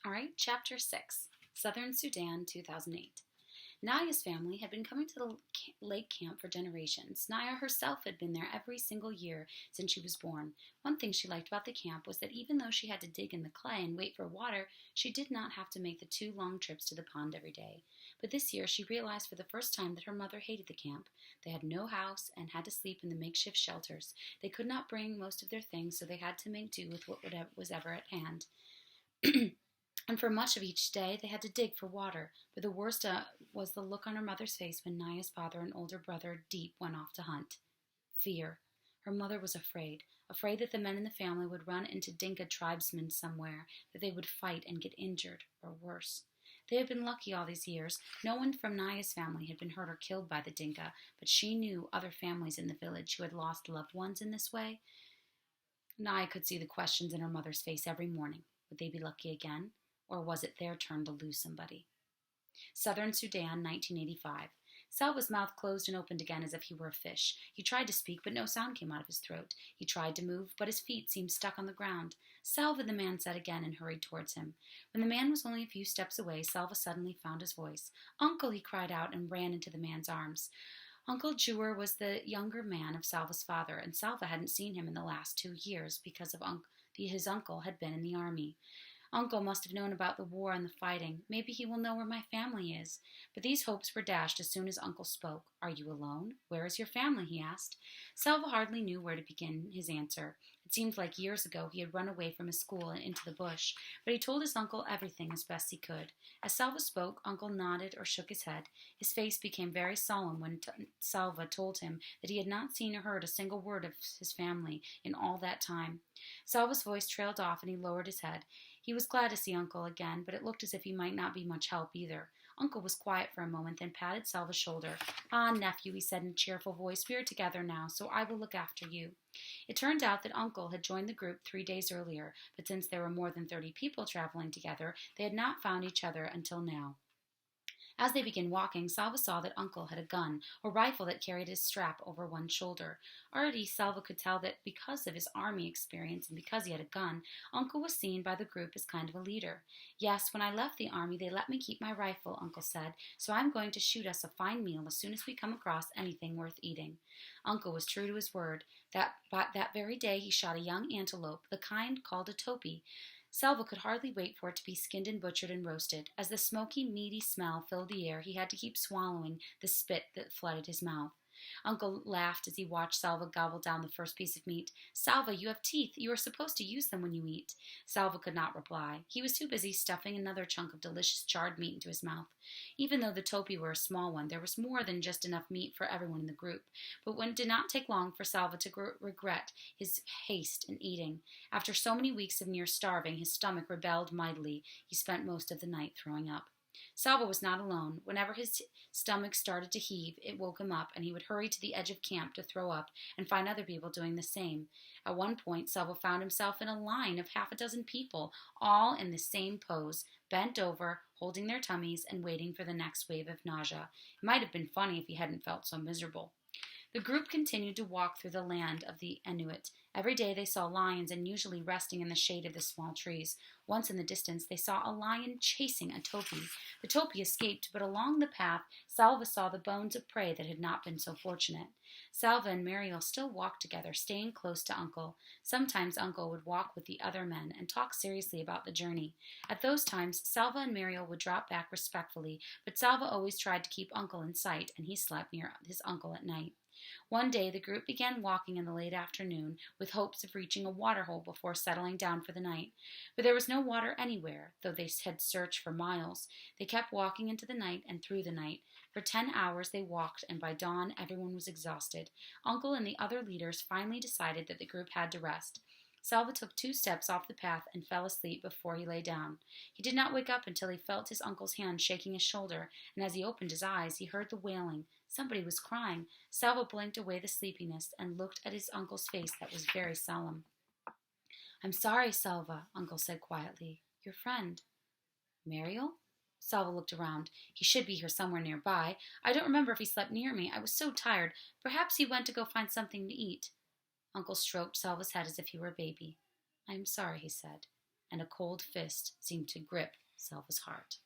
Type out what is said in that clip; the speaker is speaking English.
All right, Chapter 6, Southern Sudan, 2008. Naya's family had been coming to the lake camp for generations. Naya herself had been there every single year since she was born. One thing she liked about the camp was that even though she had to dig in the clay and wait for water, she did not have to make the 2 long trips to the pond every day. But this year she realized for the first time that her mother hated the camp. They had no house and had to sleep in the makeshift shelters. They could not bring most of their things, so they had to make do with what was ever at hand. And for much of each day, they had to dig for water. But the worst was the look on her mother's face when Naya's father and older brother, Deep, went off to hunt. Fear. Her mother was afraid that the men in the family would run into Dinka tribesmen somewhere, that they would fight and get injured, or worse. They had been lucky all these years. No one from Naya's family had been hurt or killed by the Dinka, but she knew other families in the village who had lost loved ones in this way. Naya could see the questions in her mother's face every morning. Would they be lucky again? Or was it their turn to lose somebody? Southern Sudan, 1985. Salva's mouth closed and opened again as if he were a fish. He tried to speak, but no sound came out of his throat. He tried to move, but his feet seemed stuck on the ground. Salva, the man said again and hurried towards him. When the man was only a few steps away, Salva suddenly found his voice. "Uncle," he cried out and ran into the man's arms. Uncle Jewar was the younger man of Salva's father, and Salva hadn't seen him in the last 2 years because his uncle had been in the army. Uncle must have known about the war and the fighting. Maybe he will know where my family is. But these hopes were dashed as soon as Uncle spoke. "Are you alone? Where is your family?" he asked. Salva hardly knew where to begin his answer. It seemed like years ago he had run away from his school and into the bush, but he told his uncle everything as best he could. As Salva spoke, Uncle nodded or shook his head. His face became very solemn when Salva told him that he had not seen or heard a single word of his family in all that time. Salva's voice trailed off and he lowered his head. He was glad to see Uncle again, but it looked as if he might not be much help either. Uncle was quiet for a moment, then patted Salva's shoulder. "Ah, nephew," he said in a cheerful voice, "we are together now, so I will look after you." It turned out that Uncle had joined the group 3 days earlier, but since there were more than 30 people traveling together, they had not found each other until now. As they began walking, Salva saw that Uncle had a gun, a rifle that carried his strap over one shoulder. Already Salva could tell that because of his army experience and because he had a gun, Uncle was seen by the group as kind of a leader. "Yes, when I left the army, they let me keep my rifle," Uncle said, "so I'm going to shoot us a fine meal as soon as we come across anything worth eating." Uncle was true to his word. That very day he shot a young antelope, the kind called a topi. Salva could hardly wait for it to be skinned and butchered and roasted. As the smoky, meaty smell filled the air, he had to keep swallowing the spit that flooded his mouth. Uncle laughed as he watched Salva gobble down the first piece of meat. "Salva, you have teeth. You are supposed to use them when you eat." Salva could not reply. He was too busy stuffing another chunk of delicious charred meat into his mouth. Even though the topi were a small one, there was more than just enough meat for everyone in the group. But it did not take long for Salva to regret his haste in eating. After so many weeks of near starving, his stomach rebelled mightily. He spent most of the night throwing up. Salva was not alone. Whenever his stomach started to heave, it woke him up, and he would hurry to the edge of camp to throw up and find other people doing the same. At one point, Salva found himself in a line of half a dozen people, all in the same pose, bent over, holding their tummies and waiting for the next wave of nausea. It might have been funny if he hadn't felt so miserable. The group continued to walk through the land of the Inuit. Every day they saw lions, and usually resting in the shade of the small trees. Once in the distance they saw a lion chasing a topi. The topi escaped, but along the path Salva saw the bones of prey that had not been so fortunate. Salva and Mariel still walked together, staying close to Uncle. Sometimes Uncle would walk with the other men and talk seriously about the journey. At those times Salva and Mariel would drop back respectfully, but Salva always tried to keep Uncle in sight, and he slept near his uncle at night. One day the group began walking in the late afternoon with hopes of reaching a waterhole before settling down for the night. But there was no water anywhere, though they had searched for miles. They kept walking into the night and through the night. For 10 hours they walked, and by dawn everyone was exhausted. Uncle and the other leaders finally decided that the group had to rest. Salva took 2 steps off the path and fell asleep before he lay down. He did not wake up until he felt his uncle's hand shaking his shoulder, and as he opened his eyes, he heard the wailing. Somebody was crying. Salva blinked away the sleepiness and looked at his uncle's face that was very solemn. "I'm sorry, Salva," Uncle said quietly. "Your friend." "Mariel?" Salva looked around. "He should be here somewhere nearby. I don't remember if he slept near me. I was so tired. Perhaps he went to go find something to eat." Uncle stroked Salva's head as if he were a baby. "I am sorry," he said. and a cold fist seemed to grip Selva's heart.